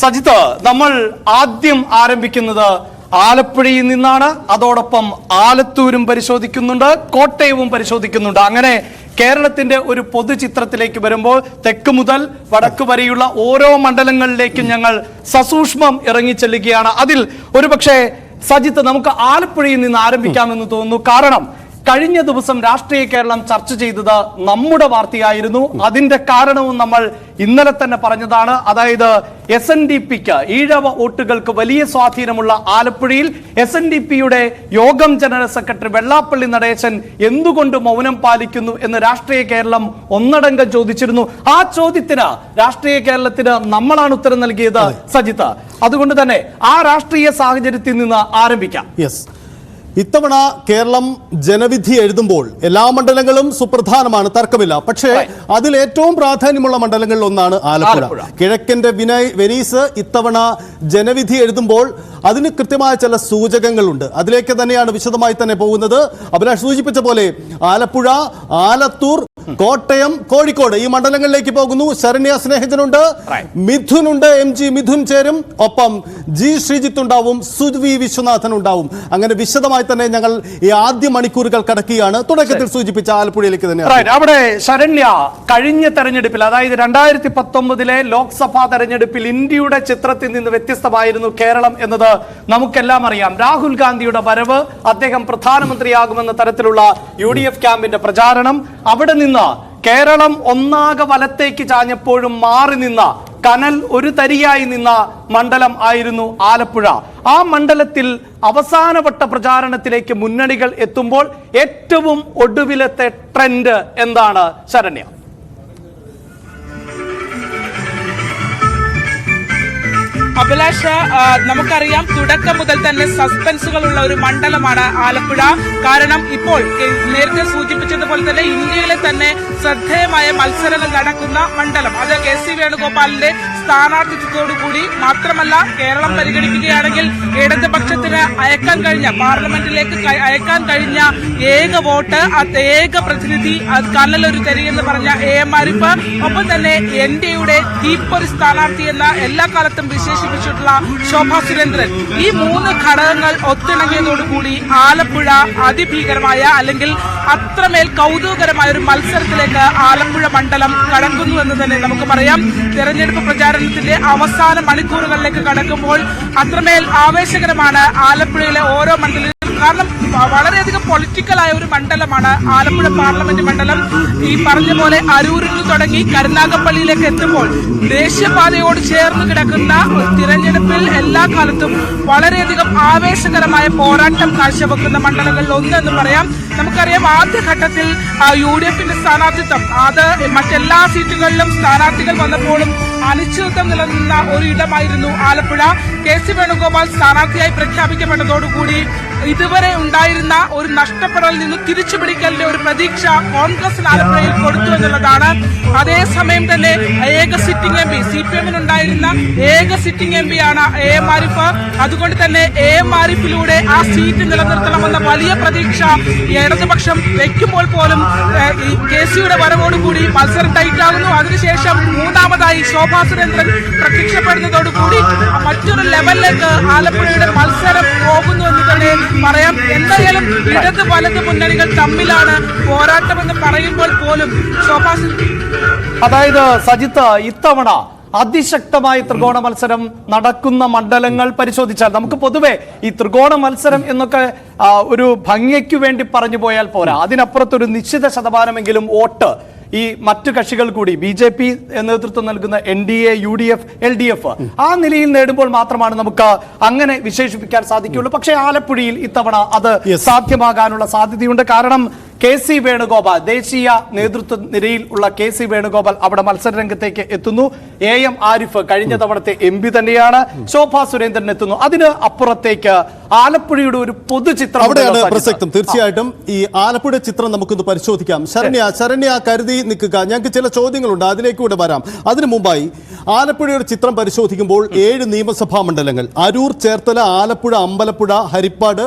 സജിത്ത്, നമ്മൾ ആദ്യം ആരംഭിക്കുന്നത് ആലപ്പുഴയിൽ നിന്നാണ്. അതോടൊപ്പം ആലത്തൂരും പരിശോധിക്കുന്നുണ്ട്, കോട്ടയവും പരിശോധിക്കുന്നുണ്ട്. അങ്ങനെ കേരളത്തിന്റെ ഒരു പൊതുചിത്രത്തിലേക്ക് വരുമ്പോൾ തെക്ക് മുതൽ വടക്ക് വരെയുള്ള ഓരോ മണ്ഡലങ്ങളിലേക്കും ഞങ്ങൾ സസൂക്ഷ്മം ഇറങ്ങിച്ചെല്ലുകയാണ്. അതിൽ ഒരുപക്ഷെ സജിത്ത്, നമുക്ക് ആലപ്പുഴയിൽ നിന്ന് ആരംഭിക്കാമെന്ന് തോന്നുന്നു. കാരണം കഴിഞ്ഞ ദിവസം രാഷ്ട്രീയ കേരളം ചർച്ച ചെയ്തത് നമ്മുടെ വാർത്തയായിരുന്നു. അതിന്റെ കാരണവും നമ്മൾ ഇന്നലെ തന്നെ പറഞ്ഞതാണ്. അതായത് SNDPക്ക് ഈഴവ വോട്ടുകൾക്ക് വലിയ സ്വാധീനമുള്ള ആലപ്പുഴയിൽ SNDPയുടെ യോഗം ജനറൽ സെക്രട്ടറി വെള്ളാപ്പള്ളി നടേശൻ എന്തുകൊണ്ട് മൗനം പാലിക്കുന്നു എന്ന് രാഷ്ട്രീയ കേരളം ഒന്നടങ്കം ചോദിച്ചിരുന്നു. ആ ചോദ്യത്തിന് രാഷ്ട്രീയ കേരളത്തിന് നമ്മളാണ് ഉത്തരം നൽകിയത് സജിത്ത്. അതുകൊണ്ട് തന്നെ ആ രാഷ്ട്രീയ സാഹചര്യത്തിൽ നിന്ന് ആരംഭിക്കാം. ഇത്തവണ കേരളം ജനവിധി എഴുതുമ്പോൾ എല്ലാ മണ്ഡലങ്ങളും സുപ്രധാനമാണ്, തർക്കമില്ല. പക്ഷേ അതിൽ ഏറ്റവും പ്രാധാന്യമുള്ള മണ്ഡലങ്ങളിൽ ഒന്നാണ് ആലപ്പുഴ. കിഴക്കന്റെ വെനീസ് ഇത്തവണ ജനവിധി എഴുതുമ്പോൾ അതിന് കൃത്യമായ ചില സൂചകങ്ങളുണ്ട്. അതിലേക്ക് തന്നെയാണ് വിശദമായി തന്നെ പോകുന്നത്. അഭിലാഷ് സൂചിപ്പിച്ച പോലെ ആലപ്പുഴ, ആലത്തൂർ, കോട്ടയം, കോഴിക്കോട് ഈ മണ്ഡലങ്ങളിലേക്ക് പോകുന്നു. ശരണ്യ സ്നേഹജനുണ്ട്, മിഥുനുണ്ട്, MG മിഥുൻ ചേരും, ഒപ്പം G ശ്രീജിത്ത് ഉണ്ടാവും, സുദ്വി വിശ്വനാഥൻ ഉണ്ടാവും. അങ്ങനെ വിശദമായി തന്നെ ഞങ്ങൾ ഈ ആദ്യ മണിക്കൂറുകൾ കടക്കുകയാണ്. തുടക്കത്തിൽ സൂചിപ്പിച്ച ആലപ്പുഴയിലേക്ക് തന്നെ. അവിടെ ശരണ്യ, കഴിഞ്ഞ തെരഞ്ഞെടുപ്പിൽ, അതായത് 2019 ലോക്സഭാ തെരഞ്ഞെടുപ്പിൽ ഇന്ത്യയുടെ ചിത്രത്തിൽ നിന്ന് വ്യത്യസ്തമായിരുന്നു കേരളം എന്നത് നമുക്കെല്ലാം അറിയാം. രാഹുൽ ഗാന്ധിയുടെ വരവ്, അദ്ദേഹം പ്രധാനമന്ത്രിയാകുമെന്ന തരത്തിലുള്ള UDF ക്യാമ്പിന്റെ പ്രചാരണം, അവിടെ നിന്ന് കേരളം ഒന്നാകെ വലത്തേക്ക് ചാഞ്ഞപ്പോഴും മാറി നിന്ന, കനൽ ഒരു തരിയായി നിന്ന മണ്ഡലം ആയിരുന്നു ആലപ്പുഴ. ആ മണ്ഡലത്തിൽ അവസാനവട്ട പ്രചാരണത്തിലേക്ക് മുന്നണികൾ എത്തുമ്പോൾ ഏറ്റവും ഒടുവിലത്തെ ട്രെൻഡ് എന്താണ് ശരണ്യ? അഭിലാഷ്, നമുക്കറിയാം തുടക്കം മുതൽ തന്നെ സസ്പെൻസുകളുള്ള ഒരു മണ്ഡലമാണ് ആലപ്പുഴ. കാരണം ഇപ്പോൾ നേരത്തെ സൂചിപ്പിച്ചതുപോലെ തന്നെ ഇന്ത്യയിലെ തന്നെ ശ്രദ്ധേയമായ മത്സരങ്ങൾ നടക്കുന്ന മണ്ഡലം. അത് KC വേണുഗോപാലിന്റെ സ്ഥാനാർത്ഥിത്വത്തോടുകൂടി മാത്രമല്ല, കേരളം പരിഗണിക്കുകയാണെങ്കിൽ ഇടതുപക്ഷത്തിന് അയക്കാൻ കഴിഞ്ഞ, പാർലമെന്റിലേക്ക് അയക്കാൻ കഴിഞ്ഞ ഏക വോട്ട്, ഏക പ്രതിനിധി, കനലൊരു തരി എന്ന് പറഞ്ഞ AM ആരിഫ്, ഒപ്പം തന്നെ NDAയുടെ തീപ്പൊരി സ്ഥാനാർത്ഥി എന്ന എല്ലാ കാലത്തും വിശേഷിപ്പിച്ചിട്ടുള്ള ശോഭാ സുരേന്ദ്രൻ. ഈ മൂന്ന് ഘടകങ്ങൾ ഒത്തിണങ്ങിയതോടുകൂടി ആലപ്പുഴ അതിഭീകരമായ, അല്ലെങ്കിൽ അത്രമേൽ കൗതുകകരമായ ഒരു മത്സരത്തിലേക്ക് ആലപ്പുഴ മണ്ഡലം കടക്കുന്നു എന്ന് തന്നെ നമുക്ക് പറയാം. തെരഞ്ഞെടുപ്പ് പ്രചാരണത്തിന്റെ അവസാന മണിക്കൂറുകളിലേക്ക് കടക്കുമ്പോൾ അത്രമേൽ ആവേശകരമാണ് ആലപ്പുഴയിലെ ഓരോ മണ്ഡലം. കാരണം വളരെയധികം പൊളിറ്റിക്കലായ ഒരു മണ്ഡലമാണ് ആലപ്പുഴ പാർലമെന്റ് മണ്ഡലം. ഈ പറഞ്ഞ പോലെ അരൂരിൽ തുടങ്ങി കരുനാഗപ്പള്ളിയിലേക്ക് എത്തുമ്പോൾ ദേശീയപാതയോട് ചേർന്ന് കിടക്കുന്ന തിരഞ്ഞെടുപ്പിൽ എല്ലാ കാലത്തും വളരെയധികം ആവേശകരമായ പോരാട്ടം കാഴ്ചവെക്കുന്ന മണ്ഡലങ്ങളിൽ ഒന്നെന്ന് പറയാം. നമുക്കറിയാം ആദ്യഘട്ടത്തിൽ UDFന്റെ സ്ഥാനാർത്ഥിത്വം, അത് മറ്റെല്ലാ സീറ്റുകളിലും സ്ഥാനാർത്ഥികൾ വന്നപ്പോഴും അനിശ്ചിതത്വം നിലനിന്ന ഒരു ഇടമായിരുന്നു ആലപ്പുഴ. KC വേണുഗോപാൽ സ്ഥാനാർത്ഥിയായി പ്രഖ്യാപിക്കപ്പെട്ടതോടുകൂടി ഇതുവരെ ഉണ്ടായിരുന്ന ഒരു നഷ്ടപ്പെടലിൽ നിന്ന് തിരിച്ചുപിടിക്കലിന്റെ ഒരു പ്രതീക്ഷ കോൺഗ്രസിന് ആലപ്പുഴയിൽ കൊടുത്തു എന്നുള്ളതാണ്. അതേസമയം തന്നെ ഏക സിറ്റിംഗ് MP, CPM-നുണ്ടായിരുന്ന ഏക സിറ്റിംഗ് MP ആണ് AM ആരിഫ്. അതുകൊണ്ട് തന്നെ AM ആരിഫിലൂടെ ആ സീറ്റ് നിലനിർത്തണമെന്ന വലിയ പ്രതീക്ഷ ഇടതുപക്ഷം വെക്കുമ്പോൾ പോലും KCയുടെ വരവോടുകൂടി മത്സരം ടൈറ്റാകുന്നു. അതിനുശേഷം മൂന്നാമതായി ശോഭാ സുരേന്ദ്രൻ പ്രത്യക്ഷപ്പെടുന്നതോടുകൂടി മറ്റൊരു ലെവലിലേക്ക് ആലപ്പുഴയുടെ മത്സരം പോകുന്നു എന്ന് തന്നെ പറയാം. എന്തായാലും ഇടത് വലത് മുന്നണികൾ തമ്മിലാണ് പോരാട്ടമെന്ന് പറയുമ്പോൾ പോലും ശോഭാ, അതായത് സജിത്ത്, ഇത്തവണ അതിശക്തമായ ത്രികോണ മത്സരം നടക്കുന്ന മണ്ഡലങ്ങൾ പരിശോധിച്ചാൽ നമുക്ക് പൊതുവെ ഈ ത്രികോണ മത്സരം എന്നൊക്കെ ഒരു ഭംഗിക്ക് വേണ്ടി പറഞ്ഞു പോയാൽ പോരാ. അതിനപ്പുറത്തൊരു നിശ്ചിത ശതമാനമെങ്കിലും വോട്ട് ഈ മറ്റു കക്ഷികൾ കൂടി, BJP നേതൃത്വം നൽകുന്ന NDA, UDF, LDF ആ നിലയിൽ നേടുമ്പോൾ മാത്രമാണ് നമുക്ക് അങ്ങനെ വിശേഷിപ്പിക്കാൻ സാധിക്കുള്ളൂ. പക്ഷേ ആലപ്പുഴയിൽ ഇത്തവണ അത് സാധ്യമാകാനുള്ള സാധ്യതയുണ്ട്. കാരണം KC വേണുഗോപാൽ, ദേശീയ നേതൃത്വ നിരയിൽ ഉള്ള KC വേണുഗോപാൽ അവിടെ മത്സര രംഗത്തേക്ക് എത്തുന്നു. AM ആരിഫ് കഴിഞ്ഞ തവണത്തെ MP തന്നെയാണ്. ശോഭാ സുരേന്ദ്രൻ എത്തുന്നു. അതിന് അപ്പുറത്തേക്ക് ആലപ്പുഴയുടെ ഒരു പൊതുചിത്രം അവിടെയാണ് പ്രസക്തം. തീർച്ചയായിട്ടും ഈ ആലപ്പുഴ ചിത്രം നമുക്കൊന്ന് പരിശോധിക്കാം. ശരണ്യ കരുതി നിൽക്കുക, ഞങ്ങൾക്ക് ചില ചോദ്യങ്ങളുണ്ട്, അതിലേക്ക് കൂടെ വരാം. അതിനു മുമ്പായി ആലപ്പുഴയുടെ ചിത്രം പരിശോധിക്കുമ്പോൾ 7 നിയമസഭാ മണ്ഡലങ്ങൾ, അരൂർ, ചേർത്തല, ആലപ്പുഴ, അമ്പലപ്പുഴ, ഹരിപ്പാട്,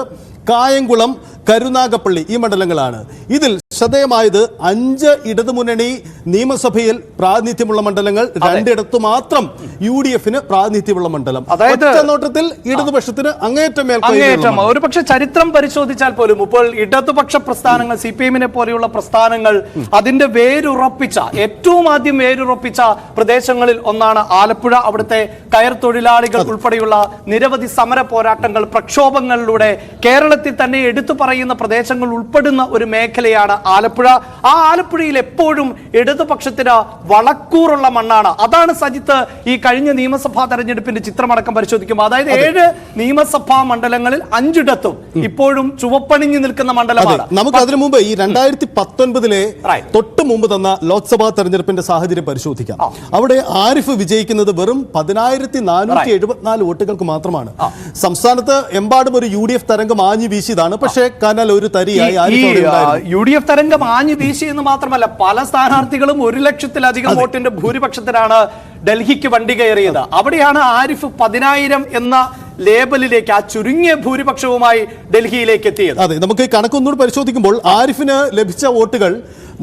കായംകുളം, കരുനാഗപ്പള്ളി ഈ മണ്ഡലങ്ങളാണ്. ഇതിൽ ശ്രദ്ധേയമായത് 5 ഇടതുമുന്നണി നിയമസഭയിൽ പ്രാതിനിധ്യമുള്ള മണ്ഡലങ്ങൾ, 2 ഇടത്തു മാത്രം UDF-ന് പ്രാതിനിധ്യമുള്ള മണ്ഡലം. അതായത് നോട്ടത്തിൽ ഇടതുപക്ഷത്തിന് അങ്ങേയറ്റം ഒരു പക്ഷെ ചരിത്രം പരിശോധിച്ചാൽ പോലും ഇപ്പോൾ ഇടതുപക്ഷ പ്രസ്ഥാനങ്ങൾ, CPM-നെ പോലെയുള്ള പ്രസ്ഥാനങ്ങൾ അതിന്റെ വേരുറപ്പിച്ച, ഏറ്റവും ആദ്യം വേരുറപ്പിച്ച പ്രദേശങ്ങളിൽ ഒന്നാണ് ആലപ്പുഴ. അവിടുത്തെ കയർ തൊഴിലാളികൾ ഉൾപ്പെടെയുള്ള നിരവധി സമര പോരാട്ടങ്ങൾ, പ്രക്ഷോഭങ്ങളിലൂടെ കേരളത്തിൽ തന്നെ എടുത്തു പറയുന്ന പ്രദേശങ്ങൾ ഉൾപ്പെടുന്ന ഒരു മേഖലയാണ് ആലപ്പുഴ. ആ ആലപ്പുഴയിൽ എപ്പോഴും ഇടതുപക്ഷത്തിന് വളക്കൂറുള്ള മണ്ണാണ്. അതാണ് സജിത്ത് ഈ കഴിഞ്ഞ നിയമസഭാ തെരഞ്ഞെടുപ്പിന്റെ ചിത്രമടക്കം പരിശോധിക്കുമ്പോൾ, അതായത് 7 നിയമസഭാ മണ്ഡലങ്ങളിൽ 5 ഇടത്തും ഇപ്പോഴും ചുവപ്പണിഞ്ഞു നിൽക്കുന്ന മണ്ഡലമാണ്. നമുക്ക് അതിനു മുമ്പ് ഈ 2019 തൊട്ട് മുമ്പ് തന്ന ലോക്സഭാ തെരഞ്ഞെടുപ്പിന്റെ സാഹചര്യം പരിശോധിക്കാം. അവിടെ ആരിഫ് വിജയിക്കുന്നത് വെറും 10,474 വോട്ടുകൾക്ക് മാത്രമാണ്. സംസ്ഥാനത്ത് എമ്പാടും ഒരു UDF തരംഗം ആഞ്ഞു വീശിയതാണ്. പക്ഷേ കനൽ ഒരു തരിയായി UDF തരംഗം ആഞ്ഞു വീശി എന്ന് മാത്രമല്ല, പല സ്ഥാനാർത്ഥികളും 1 ലക്ഷത്തിലധികം വോട്ടിന്റെ ഭൂരിപക്ഷത്തിലാണ് ഡൽഹിക്ക് വണ്ടി കയറിയത്. അവിടെയാണ് ആരിഫ് 10,000 എന്ന ലേബലിലേക്ക്, ആ ചുരുങ്ങിയ ഭൂരിപക്ഷവുമായി ഡൽഹിയിലേക്ക് എത്തിയത്. അതെ, നമുക്ക് കണക്കൊന്നുകൂടി പരിശോധിക്കുമ്പോൾ ആരിഫിന് ലഭിച്ച വോട്ടുകൾ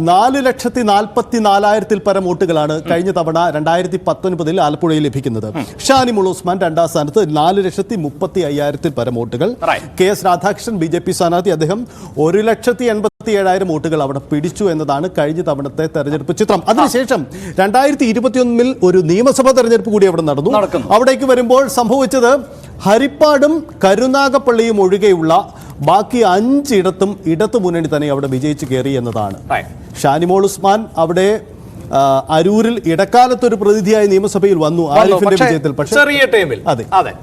4,44,000 പരം വോട്ടുകളാണ് കഴിഞ്ഞ തവണ 2019 ആലപ്പുഴയിൽ ലഭിക്കുന്നത്. ഷാനിമോൾ ഉസ്മാൻ 2ാം സ്ഥാനത്ത് 4,35,000 പരം വോട്ടുകൾ. KS രാധാകൃഷ്ണൻ BJP സ്ഥാനാർത്ഥി, അദ്ദേഹം 1,87,000 വോട്ടുകൾ അവിടെ പിടിച്ചു എന്നതാണ് കഴിഞ്ഞ തവണത്തെ തെരഞ്ഞെടുപ്പ് ചിത്രം. അതിനുശേഷം 2021 ഒരു നിയമസഭാ തെരഞ്ഞെടുപ്പ് കൂടി അവിടെ നടന്നു. അവിടേക്ക് വരുമ്പോൾ സംഭവിച്ചത് ഹരിപ്പാടും കരുനാഗപ്പള്ളിയും ഒഴികെയുള്ള ബാക്കി 5 ഇടത്തും ഇടതു മുന്നണി തന്നെ അവിടെ വിജയിച്ചു കയറി എന്നതാണ്. ഷാനിമോൾ ഉസ്മാൻ അവിടെ അരൂരിൽ ഇടക്കാലത്തൊരു പ്രതിനിധിയായി നിയമസഭയിൽ വന്നു ആരിഫിന്റെ വിജയത്തിൽ. പക്ഷേ ചെറിയ ടൈമിൽ അതെ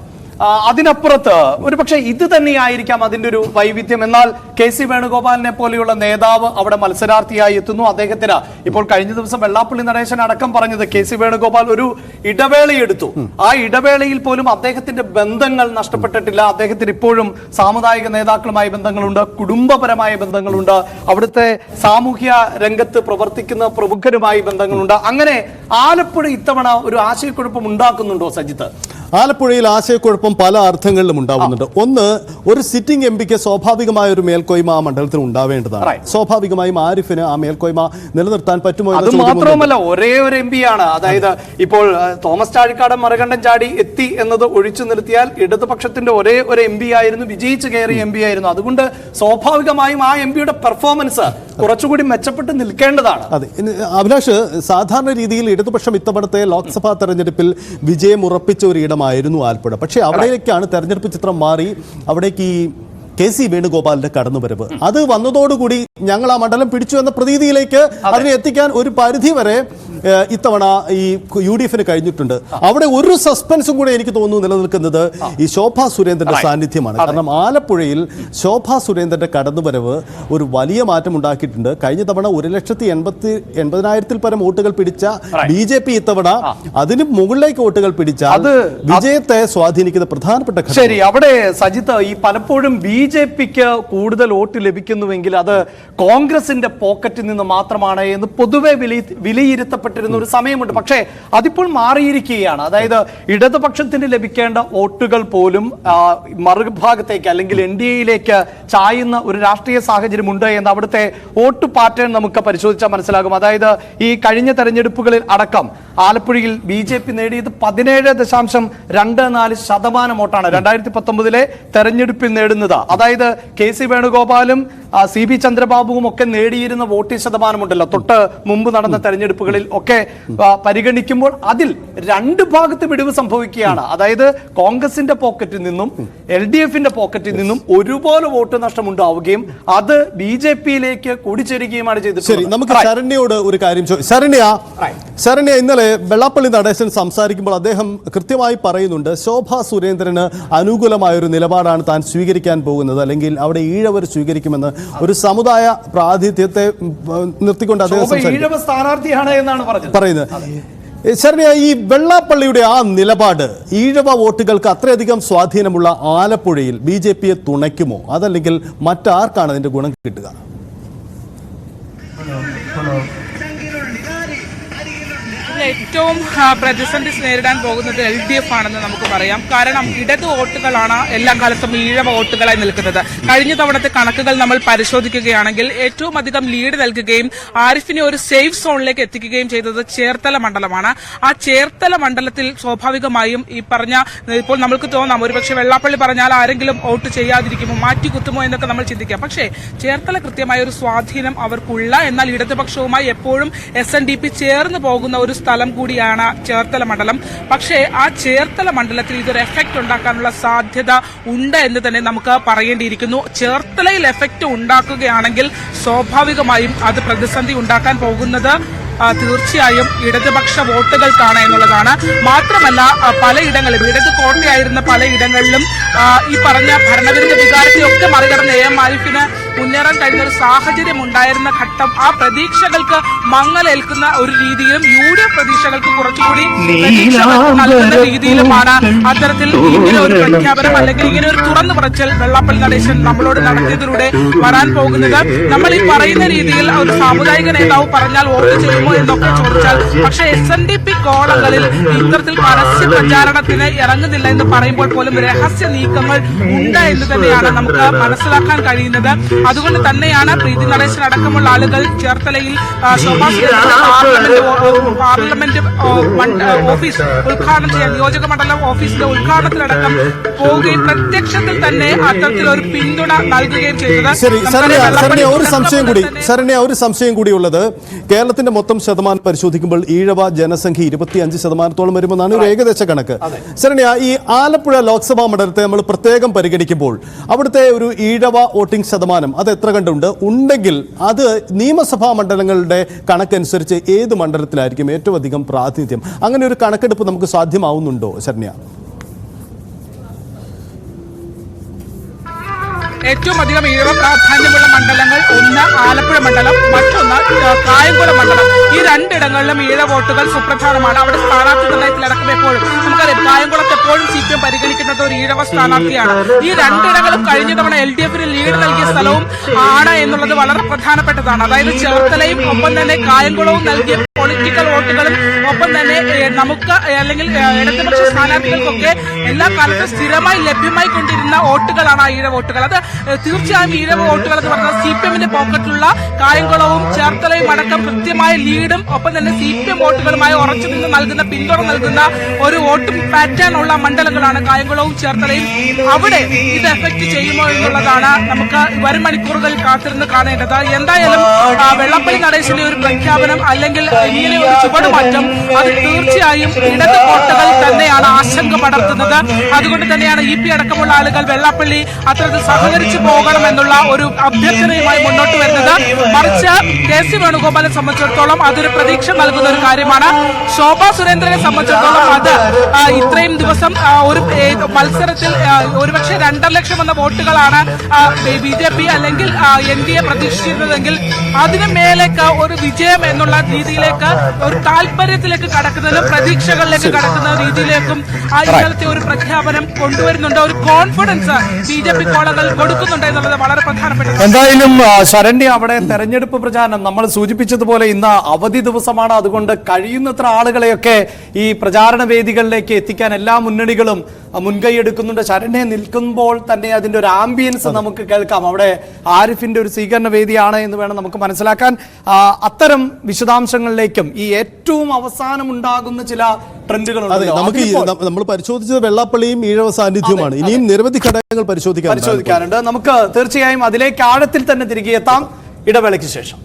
അതിനപ്പുറത്ത് ഒരു പക്ഷേ ഇത് തന്നെയായിരിക്കാം അതിന്റെ ഒരു വൈവിധ്യം. എന്നാൽ KC വേണുഗോപാലിനെ പോലെയുള്ള നേതാവ് അവിടെ മത്സരാർത്ഥിയായി എത്തുന്നു. അദ്ദേഹത്തിന് ഇപ്പോൾ കഴിഞ്ഞ ദിവസം വെള്ളാപ്പള്ളി നടേശൻ അടക്കം പറഞ്ഞത് KC വേണുഗോപാൽ ഒരു ഇടവേളയെടുത്തു. ആ ഇടവേളയിൽ പോലും അദ്ദേഹത്തിന്റെ ബന്ധങ്ങൾ നഷ്ടപ്പെട്ടിട്ടില്ല. അദ്ദേഹത്തിന് ഇപ്പോഴും സാമുദായിക നേതാക്കളുമായി ബന്ധങ്ങളുണ്ട്, കുടുംബപരമായ ബന്ധങ്ങളുണ്ട്, അവിടുത്തെ സാമൂഹ്യ രംഗത്ത് പ്രവർത്തിക്കുന്ന പ്രമുഖരുമായി ബന്ധങ്ങളുണ്ട്. അങ്ങനെ ആലപ്പുഴ ഇത്തവണ ഒരു ആശയക്കുഴപ്പം ഉണ്ടാക്കുന്നുണ്ടോ സജിത്ത്? ആലപ്പുഴയിൽ ആശയക്കുഴപ്പം പല അർത്ഥങ്ങളിലും ഉണ്ടാവുന്നുണ്ട്. ഒന്ന്, ഒരു സിറ്റിംഗ് MP-ക്ക് സ്വാഭാവികമായ ഒരു മേൽക്കോയ്മ ആ മണ്ഡലത്തിൽ ഉണ്ടാവേണ്ടതാണ്. സ്വാഭാവികമായും ആരിഫിന് ആ മേൽക്കോയ്മ നിലനിർത്താൻ പറ്റുമോ? അത് മാത്രവുമല്ല, ഒരേ ഒരു MP ആണ്. അതായത് ഇപ്പോൾ തോമസ് ചാഴിക്കാടൻ മറുകണ്ഠം ചാടി എത്തി എന്നത് ഒഴിച്ചു നിർത്തിയാൽ ഇടതുപക്ഷത്തിന്റെ ഒരേ ഒരു MP ആയിരുന്നു, വിജയിച്ചു കയറിയ MP ആയിരുന്നു. അതുകൊണ്ട് സ്വാഭാവികമായും ആ MP-യുടെ പെർഫോമൻസ് കുറച്ചുകൂടി മെച്ചപ്പെട്ട് നിൽക്കേണ്ടതാണ്. അതെ അഭിലാഷ്, സാധാരണ രീതിയിൽ ഇടതുപക്ഷം ഇത്തവണത്തെ ലോക്സഭാ തെരഞ്ഞെടുപ്പിൽ വിജയം ഉറപ്പിച്ച ഒരു ഇടമായിരുന്നു ആലപ്പുഴ. പക്ഷേ അവിടേക്കാണ് തെരഞ്ഞെടുപ്പ് ചിത്രം മാറി. അവിടേക്ക് ഈ KC വേണുഗോപാലിന്റെ കടന്നുവരവ് അത് വന്നതോടുകൂടി ഞങ്ങൾ ആ മണ്ഡലം പിടിച്ചു എന്ന പ്രതീതിയിലേക്ക് അതിനെ എത്തിക്കാൻ ഒരു പരിധി വരെ ഇത്തവണ ഈ UDF-ന് കഴിഞ്ഞിട്ടുണ്ട്. അവിടെ ഒരു സസ്പെൻസും കൂടെ എനിക്ക് തോന്നുന്നു നിലനിൽക്കുന്നത് ഈ ശോഭാ സുരേന്ദ്രന്റെ സാന്നിധ്യമാണ്. കാരണം ആലപ്പുഴയിൽ ശോഭാ സുരേന്ദ്രന്റെ കടന്നുവരവ് ഒരു വലിയ മാറ്റം ഉണ്ടാക്കിയിട്ടുണ്ട്. കഴിഞ്ഞ തവണ 1,80,000 പരം വോട്ടുകൾ പിടിച്ച BJP ഇത്തവണ അതിന് മുകളിലേക്ക് വോട്ടുകൾ പിടിച്ച വിജയത്തെ സ്വാധീനിക്കുന്ന പ്രധാനപ്പെട്ട ഘടകം. ശരി, അവിടെ സജിത്ത് ഈ പലപ്പോഴും BJP-ക്ക് കൂടുതൽ വോട്ട് ലഭിക്കുന്നുവെങ്കിൽ അത് കോൺഗ്രസിന്റെ പോക്കറ്റിൽ നിന്ന് മാത്രമാണ് എന്ന് പൊതുവെ വിലയിരുത്തപ്പെട്ട ഒരു സമയമുണ്ട്. പക്ഷേ അതിപ്പോൾ മാറിയിരിക്കുകയാണ്. അതായത് ഇടതുപക്ഷത്തിന് ലഭിക്കേണ്ട വോട്ടുകൾ പോലും മറുഭാഗത്തേക്ക് അല്ലെങ്കിൽ NDA-യിലേക്ക് ചായുന്ന ഒരു രാഷ്ട്രീയ സാഹചര്യം ഉണ്ട് എന്ന് അവിടുത്തെ വോട്ട് പാറ്റേൺ നമുക്ക് പരിശോധിച്ചാൽ മനസ്സിലാകും. അതായത് ഈ കഴിഞ്ഞ തെരഞ്ഞെടുപ്പുകളിൽ അടക്കം ആലപ്പുഴയിൽ BJP നേടിയത് 17.24% വോട്ടാണ് 2019 തെരഞ്ഞെടുപ്പിൽ നേടുന്നത്. അതായത് KC വേണുഗോപാലും CB ചന്ദ്രബാബുവും ഒക്കെ നേടിയിരുന്ന വോട്ടിംഗ് ശതമാനമുണ്ടല്ലോ തൊട്ട് മുമ്പ് നടന്ന തെരഞ്ഞെടുപ്പുകളിൽ ഒക്കെ പരിഗണിക്കുമ്പോൾ അതിൽ 2 ഭാഗത്ത് വിടിവ് സംഭവിക്കുകയാണ്. അതായത് കോൺഗ്രസിന്റെ പോക്കറ്റിൽ നിന്നും LDF-ന്റെ പോക്കറ്റിൽ നിന്നും ഒരുപോലെ വോട്ട് നഷ്ടം ഉണ്ടാവുകയും അത് BJP-യിലേക്ക് കൂടിച്ചേരുകയുമാണ് ചെയ്തത്. ശരി, നമുക്ക് ശരണ്യയോട് ഒരു കാര്യം ശരണ്യ ഇന്നലെ വെള്ളാപ്പള്ളി നടേശൻ സംസാരിക്കുമ്പോൾ അദ്ദേഹം കൃത്യമായി പറയുന്നുണ്ട് ശോഭാ സുരേന്ദ്രന് അനുകൂലമായ ഒരു നിലപാടാണ് താൻ സ്വീകരിക്കാൻ പോകുന്നത്, അല്ലെങ്കിൽ അവിടെ ഈഴവർ സ്വീകരിക്കുമെന്ന് ഒരു സമുദായ പ്രാതിനിധ്യത്തെ നിർത്തിക്കൊണ്ട് അദ്ദേഹം സ്ഥാനാർത്ഥിയാണ് എന്നാണ് പറയുന്നത്. ശരണ്യ, ഈ വെള്ളാപ്പള്ളിയുടെ ആ നിലപാട് ഈഴവ വോട്ടുകൾക്ക് അത്രയധികം സ്വാധീനമുള്ള ആലപ്പുഴയിൽ BJP-യെ തുണയ്ക്കുമോ, അതല്ലെങ്കിൽ മറ്റാർക്കാണ് അതിന്റെ ഗുണം കിട്ടുക? ഏറ്റവും പ്രതിസന്ധി നേരിടാൻ പോകുന്നത് LDF ആണെന്ന് നമുക്ക് പറയാം. കാരണം ഇടത് വോട്ടുകളാണ് എല്ലാ കാലത്തും ഈഴവ വോട്ടുകളായി നിൽക്കുന്നത്. കഴിഞ്ഞ തവണത്തെ കണക്കുകൾ നമ്മൾ പരിശോധിക്കുകയാണെങ്കിൽ ഏറ്റവും അധികം ലീഡ് നൽകുകയും ആരിഫിനെ ഒരു സേഫ് സോണിലേക്ക് എത്തിക്കുകയും ചെയ്തത് ചേർത്തല മണ്ഡലമാണ്. ആ ചേർത്തല മണ്ഡലത്തിൽ സ്വാഭാവികമായും ഈ പറഞ്ഞ ഇപ്പോൾ നമുക്ക് തോന്നാം ഒരുപക്ഷെ വെള്ളാപ്പള്ളി പറഞ്ഞാൽ ആരെങ്കിലും വോട്ട് ചെയ്യാതിരിക്കുമോ, മാറ്റിക്കുത്തുമോ എന്നൊക്കെ നമ്മൾ ചിന്തിക്കാം. പക്ഷേ ചേർത്തല കൃത്യമായ ഒരു സ്വാധീനം അവർക്കുള്ള, എന്നാൽ ഇടതുപക്ഷവുമായി എപ്പോഴും SNDP ചേർന്ന് പോകുന്ന ഒരു സ്ഥലം കൂടിയാണ് ചേർത്തല മണ്ഡലം. പക്ഷേ ആ ചേർത്തല മണ്ഡലത്തിൽ ഇതൊരു എഫക്ട് ഉണ്ടാക്കാനുള്ള സാധ്യത ഉണ്ട് എന്ന് തന്നെ നമുക്ക് പറയേണ്ടിയിരിക്കുന്നു. ചേർത്തലയിൽ എഫക്ട് ഉണ്ടാക്കുകയാണെങ്കിൽ സ്വാഭാവികമായും അത് പ്രതിസന്ധി ഉണ്ടാക്കാൻ പോകുന്നത് തീർച്ചയായും ഇടതുപക്ഷ വോട്ടുകൾക്കാണ് എന്നുള്ളതാണ്. മാത്രമല്ല പലയിടങ്ങളിലും ഇടത് കോട്ടയായിരുന്ന പലയിടങ്ങളിലും ഈ പറഞ്ഞ ഭരണവിരുദ്ധ വികാരത്തെയൊക്കെ മറികടന്ന് AM ആരിഫിന് മുന്നേറാൻ കഴിഞ്ഞ ഒരു സാഹചര്യം ഉണ്ടായിരുന്ന ഘട്ടം ആ പ്രതീക്ഷകൾക്ക് മങ്ങലേൽക്കുന്ന ഒരു രീതിയിലും UDF പ്രതീക്ഷകൾക്ക് കുറച്ചുകൂടി പ്രതീക്ഷകൾ നൽകുന്ന രീതിയിലുമാണ് അത്തരത്തിൽ ഇങ്ങനെ ഒരു പ്രഖ്യാപനം അല്ലെങ്കിൽ ഇങ്ങനെ ഒരു തുറന്നു പറച്ചിൽ വെള്ളാപ്പള്ളി നടേശൻ നമ്മളോട് നടത്തിയതിലൂടെ വരാൻ പോകുന്നത്. നമ്മൾ ഈ പറയുന്ന രീതിയിൽ ഒരു സാമുദായിക നേതാവ് പറഞ്ഞാൽ വോട്ട് ചെയ്യുമോ എന്നൊക്കെ ചോദിച്ചാൽ, പക്ഷേ SNDP കോളങ്ങളിൽ ഇത്തരത്തിൽ പരസ്യ പ്രചാരണത്തിന് ഇറങ്ങുന്നില്ല എന്ന് പറയുമ്പോൾ പോലും രഹസ്യ നീക്കങ്ങൾ ഉണ്ട് എന്ന് തന്നെയാണ് നമുക്ക് മനസ്സിലാക്കാൻ കഴിയുന്നത്. അതുകൊണ്ട് തന്നെയാണ് പ്രീതി നടേശൻ അടക്കമുള്ള ആളുകൾ ചേർത്തലയിൽ പാർലമെന്റ് ഓഫീസ് ഉദ്ഘാടനം ചെയ്യാൻ, നിയോജക മണ്ഡലം ഓഫീസിന്റെ ഉദ്ഘാടനത്തിലടക്കം പോവുകയും പ്രത്യക്ഷത്തിൽ തന്നെ അത്തരത്തിലൊരു പിന്തുണ നൽകുകയും ചെയ്തത്. ശരണ്യ, ഒരു സംശയം കൂടിയുള്ളത്, കേരളത്തിന്റെ മൊത്തം ശതമാനം പരിശോധിക്കുമ്പോൾ ഈഴവ ജനസംഖ്യ 25% വരുമെന്നാണ് ഒരു ഏകദേശ കണക്ക്. ശരണ്യ, ഈ ആലപ്പുഴ ലോക്സഭാ മണ്ഡലത്തെ നമ്മൾ പ്രത്യേകം പരിഗണിക്കുമ്പോൾ അവിടുത്തെ ഒരു ഈഴവ വോട്ടിംഗ് ശതമാനം അത് എത്ര കണ്ടുണ്ട്? ഉണ്ടെങ്കിൽ അത് നിയമസഭാ മണ്ഡലങ്ങളുടെ കണക്കനുസരിച്ച് ഏത് മണ്ഡലത്തിലായിരിക്കും ഏറ്റവും അധികം പ്രാതിനിധ്യം? അങ്ങനെ ഒരു കണക്കെടുപ്പ് നമുക്ക് സാധ്യമാവുന്നുണ്ടോ ശരണ്യ? ഏറ്റവും അധികം ഈഴവ പ്രാധാന്യമുള്ള മണ്ഡലങ്ങൾ ഒന്ന് ആലപ്പുഴ മണ്ഡലം, മറ്റൊന്ന് കായംകുളം മണ്ഡലം. ഈ രണ്ടിടങ്ങളിലും ഈഴവ വോട്ടുകൾ സുപ്രധാനമാണ്. അവിടെ സ്ഥാനാർത്ഥി നിർണയത്തിലടക്കം എപ്പോഴും നമുക്കറിയാം കായംകുളത്ത് എപ്പോഴും CPM പരിഗണിക്കുന്നത് ഒരു ഈഴവ സ്ഥാനാർത്ഥിയാണ്. ഈ രണ്ടിടങ്ങളും കഴിഞ്ഞ തവണ LDFന് ലീഡ് നൽകിയ സ്ഥലവും ആണ് എന്നുള്ളത് വളരെ പ്രധാനപ്പെട്ടതാണ്. അതായത് ചേർത്തലയും ഒപ്പം തന്നെ കായംകുളവും നൽകിയ പൊളിറ്റിക്കൽ വോട്ടുകളും ഒപ്പം തന്നെ നമുക്ക് അല്ലെങ്കിൽ ഇടതുപക്ഷ സ്ഥാനാർത്ഥികൾക്കൊക്കെ എല്ലാ കാലത്തും സ്ഥിരമായി ലഭ്യമായി കൊണ്ടിരുന്ന വോട്ടുകളാണ് ഈഴവ വോട്ടുകൾ. അത് തീർച്ചയായും ഈഴവ വോട്ടുകൾ എന്ന് പറഞ്ഞാൽ CPMന്റെ പോക്കറ്റിലുള്ള കായംകുളവും ചേർത്തലയും അടക്കം കൃത്യമായ ലീഡും ഒപ്പം തന്നെ CPM വോട്ടുകളുമായി ഉറച്ചു നിന്ന് നൽകുന്ന പിന്തുണ നൽകുന്ന ഒരു വോട്ടും പാറ്റേൺ ഉള്ള മണ്ഡലങ്ങളാണ് കായംകുളവും ചേർത്തലയും. അവിടെ ഇത് എഫക്ട് ചെയ്യുമോ എന്നുള്ളതാണ് നമുക്ക് വരും മണിക്കൂറുകൾ കാത്തിരുന്ന് കാണേണ്ടത്. എന്തായാലും വെള്ളാപ്പള്ളി നടേശന്റെ ഒരു പ്രഖ്യാപനം അല്ലെങ്കിൽ ഇങ്ങനെ ഒരു ചുവടുമാറ്റം അത് തീർച്ചയായും ഇടത് കോട്ടകൾ തന്നെയാണ് ആശങ്ക പടർത്തുന്നത്. അതുകൊണ്ട് തന്നെയാണ് EP അടക്കമുള്ള ആളുകൾ വെള്ളാപ്പള്ളി അത്തരത്തിൽ സഹകരിച്ചു പോകണമെന്നുള്ള ഒരു അഭ്യർത്ഥനയുമായി മുന്നോട്ട് വരുന്നത്. മറിച്ച് KC വേണുഗോപാലിനെ സംബന്ധിച്ചിടത്തോളം അതൊരു പ്രതീക്ഷ നൽകുന്ന ഒരു കാര്യമാണ്. ശോഭാ സുരേന്ദ്രനെ സംബന്ധിച്ചിടത്തോളം അത് ഇത്രയും ദിവസം ഒരു മത്സരത്തിൽ ഒരുപക്ഷെ 2.5 ലക്ഷം എന്ന വോട്ടുകളാണ് BJP അല്ലെങ്കിൽ NDA പ്രതീക്ഷിച്ചിരുന്നതെങ്കിൽ അതിനു മേലേക്ക് ഒരു വിജയം എന്നുള്ള രീതിയിലേക്ക് ഒരു താല്പര്യത്തിലേക്ക് കടക്കുന്നതിനും പ്രതീക്ഷകളിലേക്ക് കടക്കുന്ന രീതിയിലേക്കും ഇന്നലത്തെ ഒരു പ്രഖ്യാപനം കൊണ്ടുവരുന്നുണ്ട്. ഒരു കോൺഫിഡൻസ് BJP കോളങ്ങൾ കൊടുക്കുന്നുണ്ട് എന്നുള്ളത് വളരെ പ്രധാനപ്പെട്ട. എന്തായാലും ശരണ്യ, അവിടെ തെരഞ്ഞെടുപ്പ് പ്രചാരണം നമ്മൾ സൂചിപ്പിച്ചതുപോലെ ഇന്ന് അവധി ദിവസമാണ്. അതുകൊണ്ട് കഴിയുന്നത്ര ആളുകളെയൊക്കെ ഈ പ്രചാരണ വേദികളിലേക്ക് എത്തിക്കാൻ എല്ലാ മുന്നണികളും മുൻകൈ എടുക്കുന്നുണ്ട്. ശരണ്യ നിൽക്കുമ്പോൾ തന്നെ അതിന്റെ ഒരു ആംബിയൻസ് നമുക്ക് കേൾക്കാം. അവിടെ ആരിഫിന്റെ ഒരു സ്വീകരണ വേദിയാണ് എന്ന് വേണം നമുക്ക് മനസ്സിലാക്കാൻ. അത്തരം വിശദാംശങ്ങളിലേക്കും ഈ ഏറ്റവും അവസാനം ഉണ്ടാകുന്ന ചില ട്രെൻഡുകളുണ്ട്. നമ്മൾ പരിശോധിച്ചത് വെള്ളാപ്പള്ളിയും ഈഴവ സാന്നിധ്യവുമാണ്. ഇനിയും നിരവധി ഘടകങ്ങൾ പരിശോധിക്കാനുണ്ട്. നമുക്ക് തീർച്ചയായും അതിലേക്ക് ആഴത്തിൽ തന്നെ തിരികെ എത്താം ഇടവേളയ്ക്ക് ശേഷം.